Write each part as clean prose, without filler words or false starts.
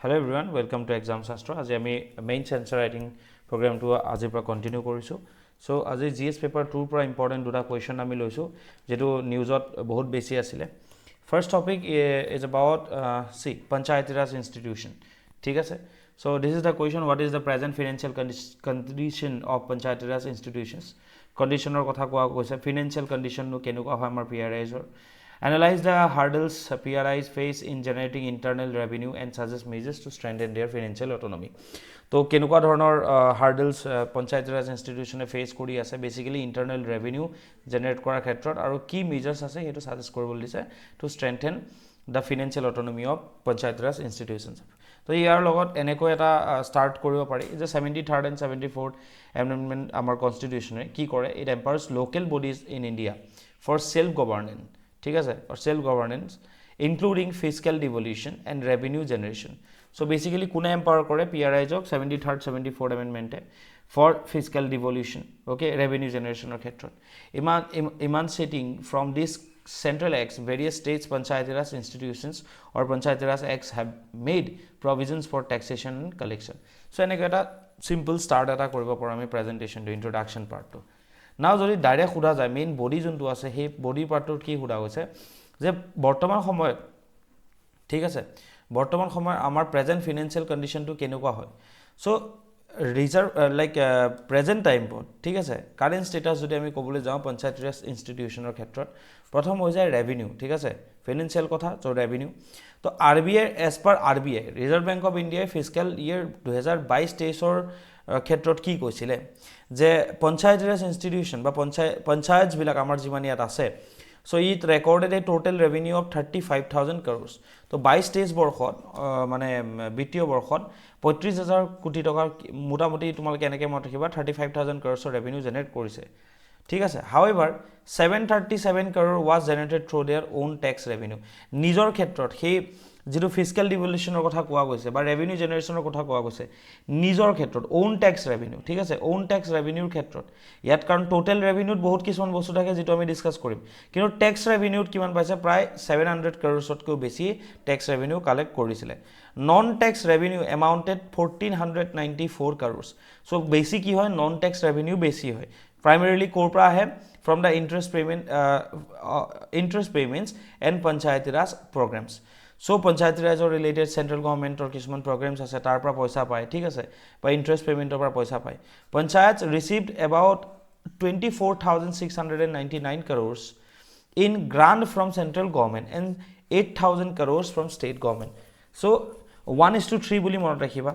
Hello everyone, welcome to Exam Shastra. As I main answer writing program to Azipra continue korisu. So as a GS paper 2 pra important duta question ami loisu jetu news ot bahut besi asile. First topic is about see Panchayati Raj institution. ठीक है sir. So this is the question, what is the present financial condition of Panchayati Raj institutions? Conditioner kotha koa koise financial condition no kenuka hoy amar PRIs or analyze the hurdles PRIs face in generating internal revenue and suggest measures to strengthen their financial autonomy. তো কেনেকুৱা ধৰণৰ hurdles panchayat ৰাজ ইনষ্টিটিউচনে face কৰি আছে basically internal revenue generate কৰাৰ ক্ষেত্ৰত আৰু কি মেজাৰ্স আছে হেতু সাজেষ্ট কৰিবলৈ দিছে to strengthen the financial autonomy of Panchayat Raj institutions. তো ইয়াৰ লগত এনেকৈ এটা ষ্টাৰ্ট কৰিব পাৰি যে 73rd and 74th এমেণ্ডমেণ্ট আমাৰ কনষ্টিটিউচনে কি কৰে, it empowers local bodies in India for self governance. ঠিক আছে, or self governance including fiscal devolution and revenue generation. So basically কোনে এম্পাৱাৰ কৰে PRI জক 73rd 74th amendment for fiscal devolution, okay, revenue generation or ক্ষেত্ৰত emancipating from this central acts various states Panchayati Raj institutions or Panchayati Raj acts have made provisions for taxation and collection. So এনেকৈ এটা simple start এটা কৰিব পাৰোঁ আমি presentation to introduction part to. Now যদি direct খুদা যায় main body যোনটো আছে সেই বডি পাৰ্টৰ কি খুদা হৈছে যে বৰ্তমান সময়ত ঠিক আছে বৰ্তমান সময়ত আমাৰ প্ৰেজেন্ট ফাইনান্সিয়েল কন্ডিশনটো কেনেকুৱা হয়. সো ৰিজাৰ্ভ লাইক প্ৰেজেন্ট টাইমত ঠিক আছে কাৰেন্ট ষ্টেটাস যদি আমি ক'বলৈ যাওঁ পঞ্চায়ত ৰাজ ইনষ্টিটিউচনৰ ক্ষেত্ৰত প্ৰথম হৈ যায় ৰেভিনিউ. ঠিক আছে, ফাইনান্সিয়েল কথা তো ৰেভিনিউ. তো RBI as per RBI Reserve Bank of ইণ্ডিয়াই ফিস্কেল ইয়াৰ 2022-23 ক্ষেত্ৰত কি কৈছিলে যে পঞ্চায়ত ৰাজ ইনষ্টিটিউচন বা পঞ্চায়তবিলাক আমাৰ যিমান ইয়াত আছে so it recorded A total revenue of 35,000 crores. তো 22-23 বৰ্ষত মানে বিত্তীয় বৰ্ষত 35,000 কোটি টকাৰ মোটামুটি তোমালোকে এনেকৈ মনত ৰাখিবা 35,000 crores ৰেভিনিউ জেনেৰেট কৰিছে. ঠিক আছে, হাউএভাৰ 737 crore was generated through their own tax revenue. নিজৰ ক্ষেত্ৰত সেই যেটো ফিস্কেল ডিভলিউশনৰ কথা কোৱা গৈছে বা ৰেভিনিউ জেনাৰেশনৰ কথা কোৱা গৈছে নিজৰ ক্ষেত্ৰত ওন ট্যাক্স ৰেভিনিউ. ঠিক আছে, ওন ট্যাক্স ৰেভিনিউৰ ক্ষেত্ৰত ইয়াত কাৰণ টোটেল ৰেভিনিউত বহুত কিছুমান বস্তু থাকে যেটো আমি ডিসকাস কৰিম, কিন্তু ট্যাক্স ৰেভিনিউত কিমান পাইছে প্ৰায় 700 crores-তকৈ বেছি ট্যাক্স ৰেভিনিউ কালেক্ট কৰিছিলে. Non tax revenue amounted 1494 crores. So বেছি কি হয় নন ট্যাক্স ৰেভিনিউ বেছি হয় primarily কৰ পৰা আহে from the interest payments and Panchayati Raj programs. So Panchayati Raj related central government or কিছুমান programs আছে তাৰ পৰা পইচা পায়. ঠিক আছে, বা interest payment পৰা পইচা পায়. Panchayats received about 24,699 crores in grant from central government and 8,000 crores from state government. So 1:3 বুলি মনত ৰাখিবা.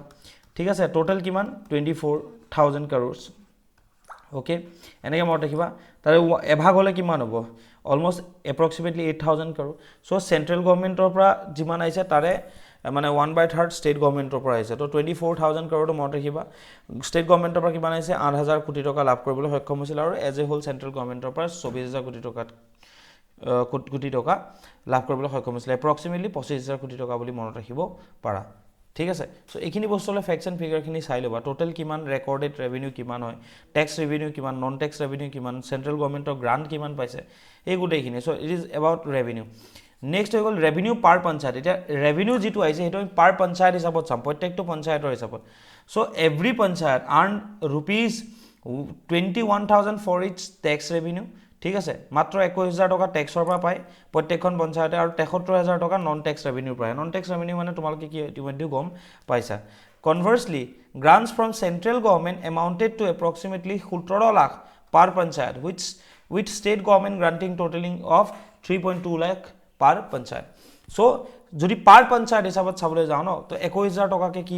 ঠিক আছে, টোটাল কিমান 24,000 crores. ওকে, এনেকৈ মনত ৰাখিবা. তাৰে এভাগ হ'লে কিমান হ'ব almost approximately 8,000 crore. So central গভৰ্নমেন্টৰ পৰা যিমান আহিছে তাৰে মানে 1/3 ষ্টেট গভৰ্নমেন্টৰ পৰা আহিছে. তো 24,000 crore মনত ৰাখিবা. ষ্টেট গভৰ্নমেন্টৰ পৰা কিমান আহিছে 8,000 কোটি টকা লাভ কৰিবলৈ সক্ষম হৈছিল আৰু এজ এ হোল সেন্ট্ৰেল গভৰ্নমেন্টৰ পৰা 24,000 কোটি টকা লাভ কৰিবলৈ সক্ষম হৈছিল. এপ্ৰক্সিমেটলি 25,000 কোটি টকা বুলি মনত ৰাখিব পাৰা. ঠিক আছে, সো এইখিনি বস্তুলে ফ্যাক্টস এন্ড ফিগাৰখিনি চাই লবা. টোটাল কিমান ৰেকৰ্ডেড ৰেভিনিউ কিমান হয়, ট্যাক্স ৰেভিনিউ কিমান, নন ট্যাক্স ৰেভিনিউ কিমান, সেন্ট্ৰেল গভৰ্নমেন্টৰ গ্ৰান্ট কিমান পাইছে, এই গোটেইখিনি. So it is about revenue. Next হৈ গ'ল ৰেভিনিউ পাৰ পঞ্চায়ত. এতিয়া ৰেভিনিউ যিটো আহিছে সেইটো আমি পাৰ পঞ্চায়ত হিচাপত চাম, প্ৰত্যেকটো পঞ্চায়তৰ হিচাপত. So every panchayat earn ₹21,000 for its tax revenue. ঠিক আছে, মাত্ৰ 21,000 টকা ট্যাক্সৰ পৰা পায় প্ৰত্যেকখন পঞ্চায়তে আৰু 73,000 টকা নন ট্যাক্স ৰেভিনিউৰ পৰা. নন ট্যাক্স ৰেভিনিউ মানে তোমালোকে কি ইতিমধ্যে গম পাইছা. Conversely grants from central government amounted to approximately 17 lakh per panchayat with state government granting totaling of 3.2 lakh per panchayat. So যদি পাৰ পঞ্চায়ত হিচাপত চাবলৈ যাওঁ ন তো 21,000 টকাকে কি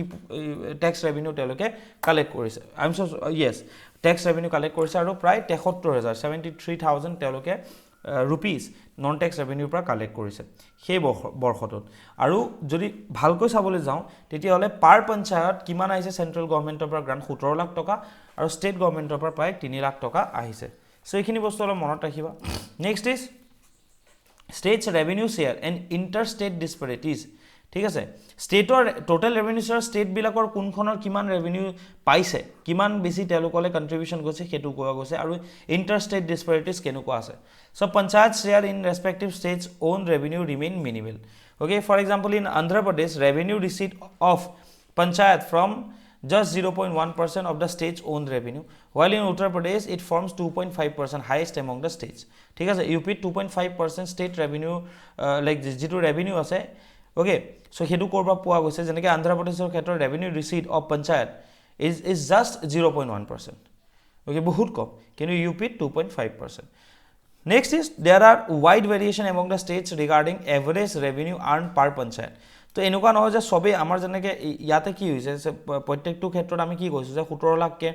ট্যাক্স ৰেভিনিউ তেওঁলোকে কালেক্ট কৰিছে. I am so yes tax revenue collect কৰিছে আৰু প্ৰায় 73,000 তেওঁলোকে ৰুপিজ নন ট্যাক্স ৰেভিনিউৰ পৰা কালেক্ট কৰিছে সেই বৰ্ষটোত. আৰু যদি ভালকৈ চাবলৈ যাওঁ তেতিয়াহ'লে পাৰ পঞ্চায়ত কিমান আহিছে চেন্ট্ৰেল গভৰ্নমেন্টৰ পৰা গ্ৰান্ট 17 লাখ টকা আৰু ষ্টেট গভৰ্নমেন্টৰ পৰা প্ৰায় 3 লাখ টকা আহিছে. সো এইখিনি বস্তু অলপ মনত ৰাখিবা. Next is states revenue share and interstate disparities. ঠিক আছে, ষ্টেটৰ টোটাল ৰেভিনিউ শ্বেয়াৰ ষ্টেটবিলাকৰ কোনখনৰ কিমান ৰেভিনিউ পাইছে, কিমান বেছি তেওঁলোকলৈ কন্ট্ৰিবিউশন গৈছে সেইটো কোৱা গৈছে, আৰু ইণ্টাৰষ্টেট ডিছপেৰিটিজ কেনেকুৱা আছে. So panchayat share in respective states own revenue remain minimal. Okay, for example, in Andhra Pradesh, revenue receipt of panchayat from just 0.1% of the state's own revenue, while in Uttar Pradesh it forms 2.5%, highest among the states. ঠিক আছে, UP 2.5% state revenue like যেটো revenue আছে, okay, so হেতু কৰবা পোৱা গৈছে, যেনেকৈ Andhra Pradeshৰ ক্ষেত্ৰত revenue receipt of panchayat is just 0.1%. Okay, বহুত কম, কিন্তু UP 2.5%. Next is there are wide variation among the states regarding average revenue earned per panchayat. তো এনেকুৱা নহয় যে সবেই আমাৰ যেনেকৈ ইয়াতে কি হৈছে প্ৰত্যেকটো ক্ষেত্ৰত আমি কি কৈছোঁ যে 17 লাখকে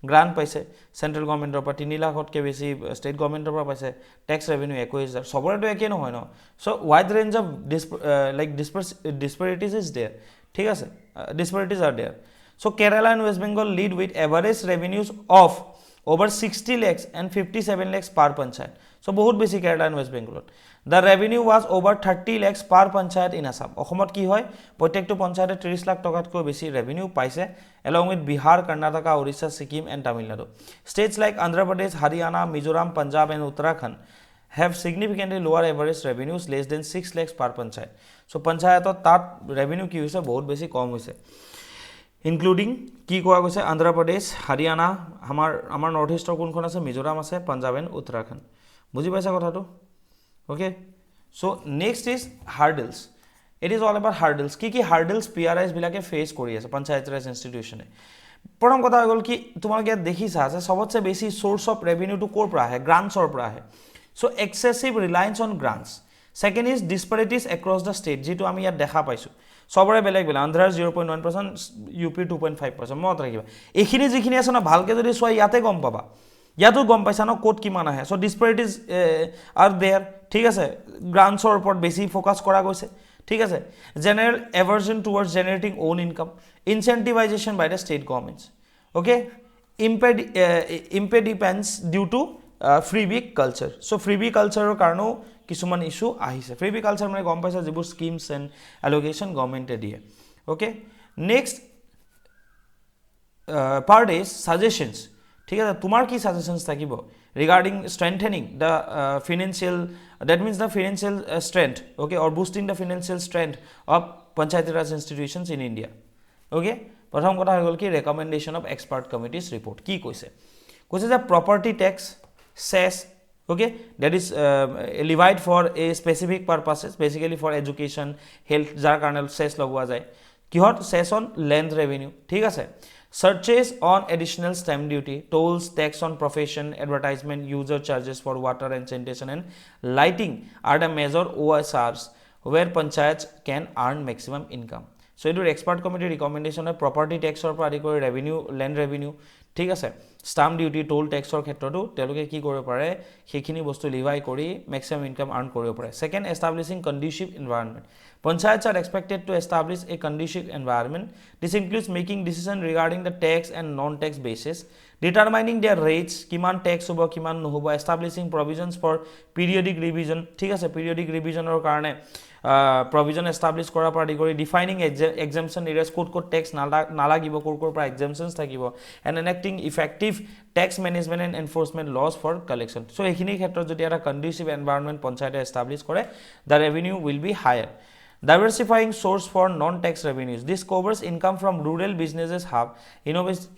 গ্ৰান্ট পাইছে চেণ্ট্ৰেল গভৰ্ণমেণ্টৰ পৰা, 3 লাখতকৈ বেছি ষ্টেট গভৰ্ণমেণ্টৰ পৰা পাইছে, টেক্স ৰেভিনিউ 21,000, সবৰেতো একেই নহয় ন, so' wide range of disparities is there, ঠিক আছে, disparities are there. So' Kerala and West Bengal lead with average revenues of over 60 lakhs and 57 lakhs per panchayat. So বহুত বেছি কেৰালা এণ্ড ৱেষ্ট বেংগলত. The revenue was over 30 lakhs per panchayat in Assam. অসমত কি হয়, প্ৰত্যেকটো পঞ্চায়তে 30 লাখ টকাতকৈ বেছি ৰেভিনিউ পাইছে, along with Bihar, Karnataka, Orissa, Sikkim and Tamil Nadu. States like Andhra Pradesh, Haryana, Mizoram, Punjab and Uttarakhand have significantly lower average revenues, less than 6 lakhs per panchayat. So পঞ্চায়তত তাত ৰেভিনিউ কি হৈছে, বহুত বেছি কম হৈছে, including কি কোৱা গৈছে আন্ধ্ৰ প্ৰদেশ, হাৰিয়ানা, আমাৰ নৰ্থ ইষ্টৰ কোনখন আছে, মিজোৰাম আছে, পাঞ্জাব এণ্ড উত্তৰাখণ্ড. বুজি পাইছা কথাটো? Okay, so' next is hurdles. It is all about hurdles. কি কি হাৰ্ডেলছ PRIs বিলাকে ফেচ কৰি আছে পঞ্চায়ত ৰাজ ইনষ্টিটিউশ্যনে? প্ৰথম কথা হৈ গ'ল কি, তোমালোকে ইয়াত দেখিছা যে সবতছে বেছি চ'ৰ্চ অফ ৰেভিনিউটো ক'ৰ পৰা আহে, গ্ৰাণ্টছৰ পৰা আহে. So' excessive reliance on grants. Second is disparities across the state, যিটো আমি ইয়াত দেখা পাইছোঁ, সবৰে বেলেগ বেলেগ, আন্ধ্ৰাৰ 0.1%, UPৰ 2.5%, মনত ৰাখিবা. এইখিনি যিখিনি আছে ন, ভালকৈ যদি চোৱা ইয়াতে গম পাবা, ইয়াতো গম পাইছা ন ক'ত কিমান আহে. চ' ডিছপেৰিটিজ আৰ দেয়াৰ, ঠিক আছে, গ্ৰাণ্টছৰ ওপৰত বেছি ফ'কাছ কৰা গৈছে, ঠিক আছে. General aversion towards generating own income, incentivization by the state governments, okay, impediments due to freebie culture. So' freebie কালচাৰৰ কাৰণেও কিছুমান ইছ্যু আহিছে. ফ্ৰীবি কালচাৰ মানে গম পাইছা যিবোৰ স্কিমছ এণ্ড এল'কেশ্যন গভৰ্ণমেণ্টে দিয়ে, okay. Next part these suggestions, ঠিক আছে, তোমাৰ কি ছাজেশ্যনছ থাকিব regarding strengthening the financial, that means the financial strength, okay, or boosting the financial strength of Panchayati Raj institutions in India, okay. প্ৰথম কথা হৈ গ'ল কি, recommendation of expert committees report. কি কৈছে যে property tax, cess, okay, that is levied for a specific purposes, basically for education, health, যাৰ কাৰণে চেছ লগোৱা যায়. কিহত? চেছ অন লেণ্ড ৰেভিনিউ, ঠিক আছে. Searches on additional stamp duty, tolls, tax on profession, advertisement, user charges for water and sanitation and lighting are the major OSRs where panchayats can earn maximum income. So এইটোৰ expert কমিটিৰ recommendation হয় property টেক্সৰ পৰা আদি কৰি revenue, land revenue, ঠিক আছে, stamp duty, টোল টেক্সৰ ক্ষেত্ৰতো তেওঁলোকে কি কৰিব পাৰে, সেইখিনি বস্তু লিভাই কৰি মেক্সিমাম ইনকাম আৰ্ণ কৰিব পাৰে. Second, establishing conducive environment. Panchayats are expected to establish a conducive environment. This includes making decisions regarding the tax and non-tax basis, determining their rates, kiman tax hobo, kiman nohobo, establishing provisions for periodic revision, ঠিক আছে, periodic revisionৰ কাৰণে provision establish কৰা পৰা কৰি defining exemption areas, ক'ত tax নালাগিব, ক'ৰ পৰা exemptions থাকিব, and enacting effective tax management and enforcement laws for collection. So এইখিনি ক্ষেত্ৰত যদি এটা conducive environment পঞ্চায়তে establish কৰে, the revenue will be higher. Diversifying source for non-tax revenues. This covers income from rural businesses hub,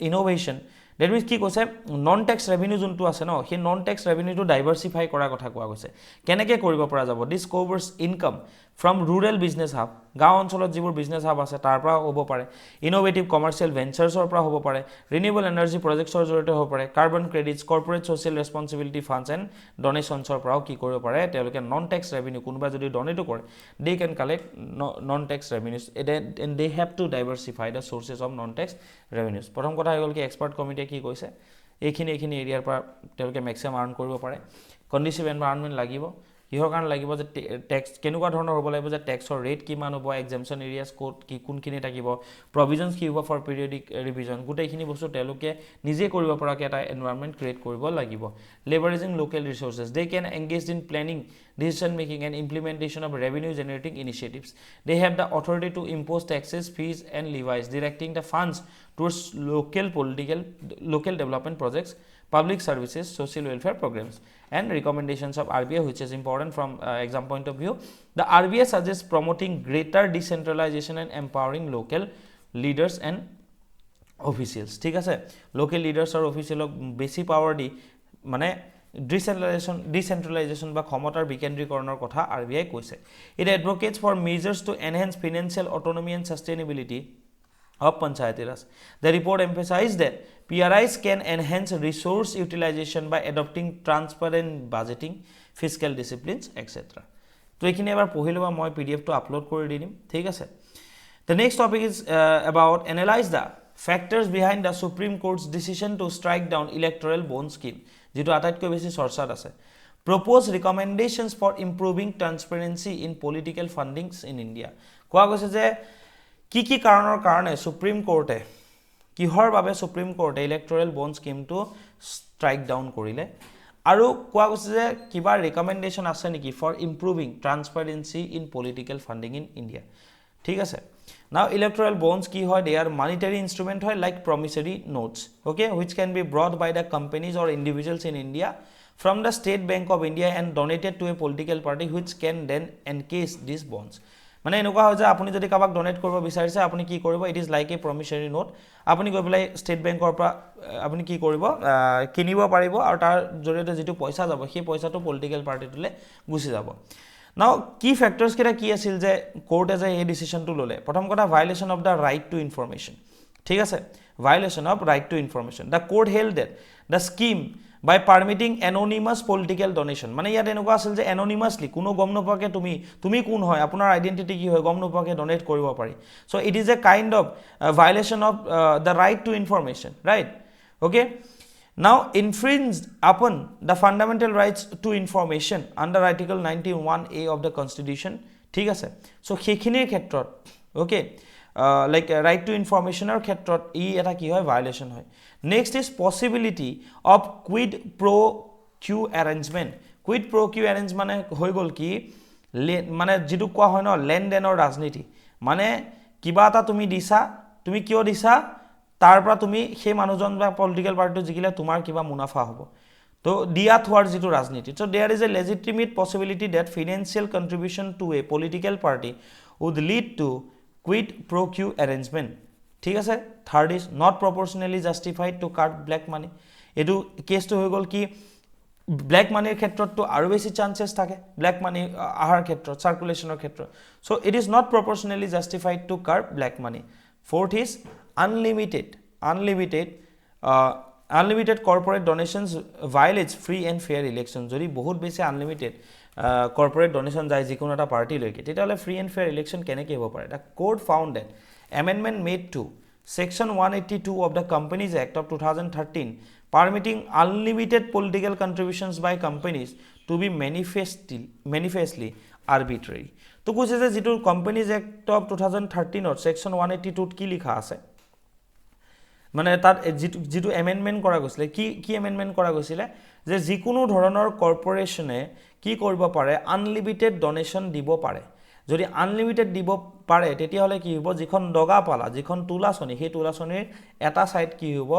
innovation. That means কি কৈছে, non tax revenue যোনটো আছে ন, সেই নন টেক্স ৰেভিনিউটো ডাইভাৰ্চিফাই কৰাৰ কথা কোৱা গৈছে. কেনেকৈ কৰিব পৰা যাব? This covers income from rural business hub, গাঁও অঞ্চলত যিবোৰ বিজনেছ হাব আছে তাৰ পৰা হ'ব পাৰে, ইন'ভেটিভ কমাৰ্চিয়েল ভেঞ্চাৰ্ছৰ পৰা হ'ব পাৰে, ৰিনিউৱেবল এনাৰ্জি প্ৰজেক্টছৰ জৰিয়তে হ'ব পাৰে, carbon credits, corporate social responsibility funds and ডনেশ্যনছৰ পৰাও কি কৰিব পাৰে, তেওঁলোকে নন টেক্স ৰেভিনিউ, কোনোবা যদি ডনেটো কৰে, they can collect non tax revenues, and they have to diversify the sources of non tax revenues. প্ৰথম কথা হৈ গ'ল কি, এক্সপাৰ্ট কমিটিয়ে কি কৈছে, এইখিনি এৰিয়াৰ পৰা তেওঁলোকে মেক্সিমাম আৰ্ণ কৰিব পাৰে. কণ্ডিচিভ এনভাইৰনমেণ্ট লাগিব, কিহৰ কাৰণে লাগিব, যে টেক্স কেনেকুৱা ধৰণৰ হ'ব লাগিব, যে টেক্সৰ ৰেট কিমান হ'ব, এক্সামশ্যন এৰিয়াছ ক'ত কি কোনখিনি থাকিব, প্ৰভিজনছ কি হ'ব ফৰ পিৰিয়ডিক ৰিভিজন, গোটেইখিনি বস্তু তেওঁলোকে নিজে কৰিব পৰাকৈ এটা এনভাইৰনমেণ্ট ক্ৰিয়েট কৰিব লাগিব. Leveraging local resources, they can engage in planning, decision making and implementation of revenue generating initiatives. They have the authority to impose taxes, fees and levies, directing the funds towards local development projects. public services, social welfare programs, and recommendations of RBI, which is important from exam point of view. The RBI suggests promoting greater decentralization and empowering local leaders and officials. ঠিক আছে, local leaders or officials বেছি power দি মানে decentralisation বা ক্ষমতাৰ বিকেন্দ্ৰীকৰণৰ কথা RBI কৈছে. It advocates for measures to enhance financial autonomy and sustainability of Panchayati Raj. The report emphasized that PRIs can enhance resource utilization by adopting transparent budgeting, fiscal disciplines, etc. তো এইখিনি এবাৰ পঢ়ি ল'বা, মই PDF টো upload কৰি দিম, ঠিক আছে. The next topic is about analyze the factors behind the Supreme Court's decision to strike down electoral bond scheme, যেটো আটাইতকৈ বেছি চৰ্চাত আছে. Propose recommendations for improving transparency in political fundings in India. কোৱা গৈছে যে কি কি কাৰণৰ কাৰণে সুপ্ৰিম কোৰ্টে কিহৰ বাবে সুপ্ৰিম কোৰ্টে ইলেক্টৰেল বন্ড স্কিমটো ষ্ট্ৰাইক ডাউন কৰিলে, আৰু কোৱা গৈছে যে কিবা ৰিকমেণ্ডেশ্যন আছে নেকি for improving transparency in political funding in India. ঠিক আছে. Now electoral bonds কি হয়, they are monetary instrument হয় like promissory notes, okay, which can be brought by the companies or individuals in India from the State Bank of India and donated to a political party which can then encase these bonds. মানে এনেকুৱা হয় যে আপুনি যদি কাবাক donate কৰিব বিচাৰিছে, আপুনি কি কৰিব, it is like a promissory note, আপুনি গৈ পেলাই ষ্টেট বেংকৰ পৰা আপুনি কি কৰিব, কিনিব পাৰিব, আৰু তাৰ জৰিয়তে যিটো পইচা যাব সেই পইচাটো পলিটিকেল পাৰ্টিটোলৈ গুচি যাব. নাও কি ফেক্টৰ্ছ কেইটা কি আছিল যে কোৰ্টে যে এই ডিচিশ্যনটো ল'লে, প্ৰথম কথা violation of the right to information. ঠিক আছে, violation of right to information. The court held that the scheme by permitting anonymous political donation. মানে ইয়াত এনেকুৱা আছিল যে anonymously কোনো গম নোপোৱাকৈ তুমি কোন হয়, আপোনাৰ আইডেন্টিটি কি হয় গম নোপোৱাকৈ ডোনেট কৰিব পাৰি. So it is a kind of violation of the right to information, right? Okay. Now infringed upon the fundamental rights to information under Article 91A of the Constitution. ঠিক আছে. So সেইখিনিৰ ক্ষেত্ৰত okay, like right to information or ক্ষেত্ৰত ই এটা কি হয়, ভায়োলেশ্যন হয়. Next is possibility of quid pro quo arrangement. Quid pro quo arrangement মানে হৈ গ'ল কি, মানে যেটো কোৱা হয় ন লেনদেনৰ ৰাজনীতি, মানে কিবা এটা তুমি দিছা, তুমি কিয় দিছা, তাৰ পৰা তুমি সেই মানুহজন বা পলিটিকেল পাৰ্টিটো জিকিলে তোমাৰ কিবা মুনাফা হ'ব, তো দিয়া থোৱাৰ যেটো ৰাজনীতি. So there is a legitimate possibility that financial contribution to a political party would lead to quid pro quo arrangement. ঠিক আছে. Third is not proportionally justified to curb black money. এইটো কেছটো হৈ গ'ল কি, ব্লেক মানিৰ ক্ষেত্ৰততো আৰু বেছি চান্সেছ থাকে, ব্লেক মানি অহাৰ ক্ষেত্ৰত, চাৰ্কুলেশ্যনৰ ক্ষেত্ৰত. So' it is not proportionally justified to curb black money. Fourth is unlimited corporate donations violates free and fair election. যদি বহুত বেছি আনলিমিটেড কৰ্পৰেট ডনেশ্যন যায় যিকোনো এটা পাৰ্টিলৈকে, তেতিয়াহ'লে ফ্ৰী এণ্ড ফেয়াৰ ইলেকশ্যন কেনেকৈ হ'ব পাৰে. The court found that amendment made to section 182 of the Companies Act of 2013 permitting unlimited political contributions by companies to be manifestly arbitrary. তো কৈছে যে যেটো Companies Act of 2013 ৰ section 182 ত কি লিখা আছে, মানে তাত যেটো এমেন্ডমেন্ট কৰা গৈছিল, কি এমেন্ডমেন্ট কৰা গৈছিল যে যিকোনো ধৰণৰ কৰ্পোৰেচনে কি কৰিব পাৰে, আনলিমিটেড ডোনেশ্যন দিব পাৰে. যদি আনলিমিটেড দিব পাৰে তেতিয়াহ'লে কি হ'ব, যিখন দগা পালা, যিখন তোলাচনী, সেই তোলাচনীৰ এটা ছাইড কি হ'ব,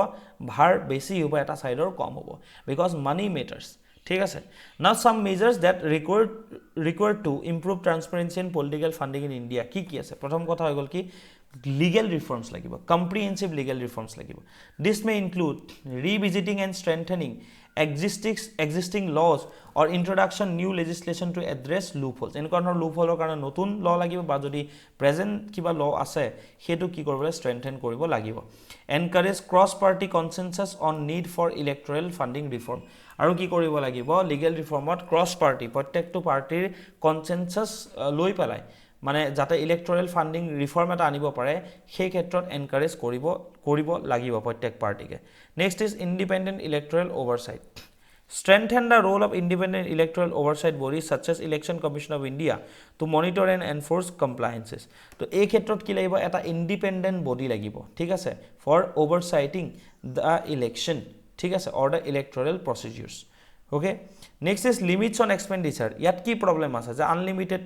ভাৰ বেছি হ'ব, এটা ছাইডৰ কম হ'ব, বিকজ মানি মেটাৰ্ছ. ঠিক আছে. Now some measures that required to improve transparency in political funding in India. কি আছে, প্ৰথম কথা হৈ গ'ল কি, লিগেল ৰিফৰ্মছ লাগিব, কম্প্ৰিহেনচিভ লিগেল ৰিফৰ্মছ লাগিব. This may include revisiting and strengthening existing laws or introduction new legislation to address loopholes. এনেকুৱা ধৰণৰ লুপহলৰ কাৰণে নতুন ল লাগিব, বা যদি প্ৰেজেণ্ট কিবা ল আছে সেইটো কি কৰিব লাগিব, ষ্ট্ৰেংথেন কৰিব লাগিব. Encourage cross party consensus on need for electoral funding reform. আৰু কি কৰিব লাগিব, লিগেল ৰিফৰ্মত ক্ৰছ পাৰ্টি, প্ৰত্যেকটো পাৰ্টিৰ কনচেনচাছ লৈ পেলাই মানে যাতে ইলেক্টৰেল ফাণ্ডিং ৰিফৰ্ম এটা আনিব পাৰে, সেই ক্ষেত্ৰত এনকাৰেজ কৰিব লাগিব প্ৰত্যেক পাৰ্টিকে. Next is independent electoral oversight. Strengthen the role of independent electoral oversight bodies such as Election Commission of India to monitor and enforce compliances. তো এই ক্ষেত্ৰত কি লাগিব, এটা ইণ্ডিপেণ্ডেণ্ট বডি লাগিব, ঠিক আছে, ফৰ অভাৰচাইটিং দ্য ইলেকশ্যন, ঠিক আছে, or the electoral procedures. Okay. Next is limits on expenditure. ইয়াত কি প্ৰব্লেম আছে যে আনলিমিটেড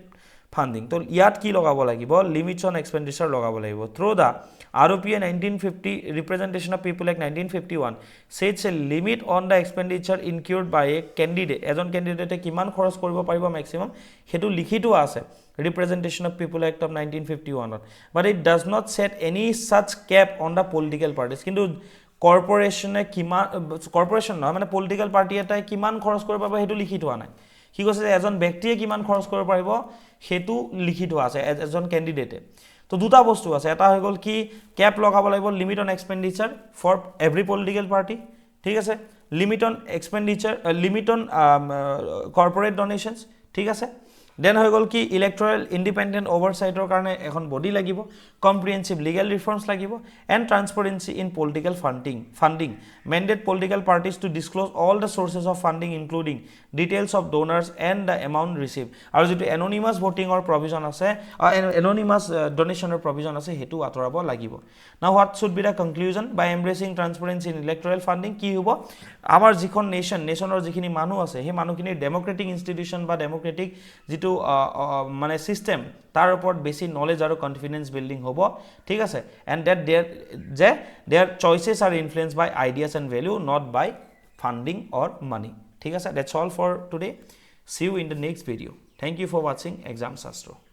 ফাণ্ডিং তো ইয়াত কি লগাব লাগিব লিমিটছ অন এক্সপেণ্ডিচাৰ লগাব লাগিব through the ROPA 1950 representation of people like 1951 sets a limit on the expenditure incurred by a candidate এজন ক্যান্ডিডেটে কিমান খৰচ কৰিব পাৰিব ম্যাক্সিমাম হেতু লিখিতো আছে representation of people act of 1951 but it does not set any such cap on the political parties কিন্তু কর্পোরেশনে কিমান corporation নহয় মানে পলিটিক্যাল পার্টি এটাই কিমান খৰচ কৰিব পাৰিব হেতু লিখিতো নাই কি কৈছে যে এজন ব্যক্তিয়ে কিমান খৰচ কৰিব পাৰিব হেতু লিখিতো আছে এজন ক্যান্ডিডেটে তো দুটা বস্তু আছে এটা হৈ গল কি ক্যাপ লগাব লাগিব limit on expenditure for every political party ঠিক আছে limit on expenditure limit on corporate donations ঠিক আছে দেন হৈ গল কি ইলেক্ট্ৰাল ইন্ডিপেন্ডেন্ট ওভাৰসাইটৰ কাৰণে এখন বডি লাগিব কম্প্ৰিহেনসিভ লিগ্যাল ৰিফৰ্মস লাগিব and transparency in political funding mandate political parties to disclose all the sources of funding including details of donors and the amount received আৰু যেটো anonymous voting or provision আছে anonymous donation or provision আছে হেতু আতৰাব লাগিব now what should be the conclusion by embracing transparency in electoral funding কি হ'ব আমাৰ যিখন নেশনৰ যিখিনি মানুহ আছে হে মানুহখিনি ডেমোক্ৰেটিক ইনষ্টিটিউশন বা ডেমোক্ৰেটিক যেটো মানে সিস্টেম তাৰ ওপৰত বেছি নলেজ আৰু কনফিডেন্স বিল্ডিং হ'ব ঠিক আছে and that their choices are influenced by ideas and value not by funding or money ঠিক আছে that's all for today see you in the next video thank you for watching exam sastro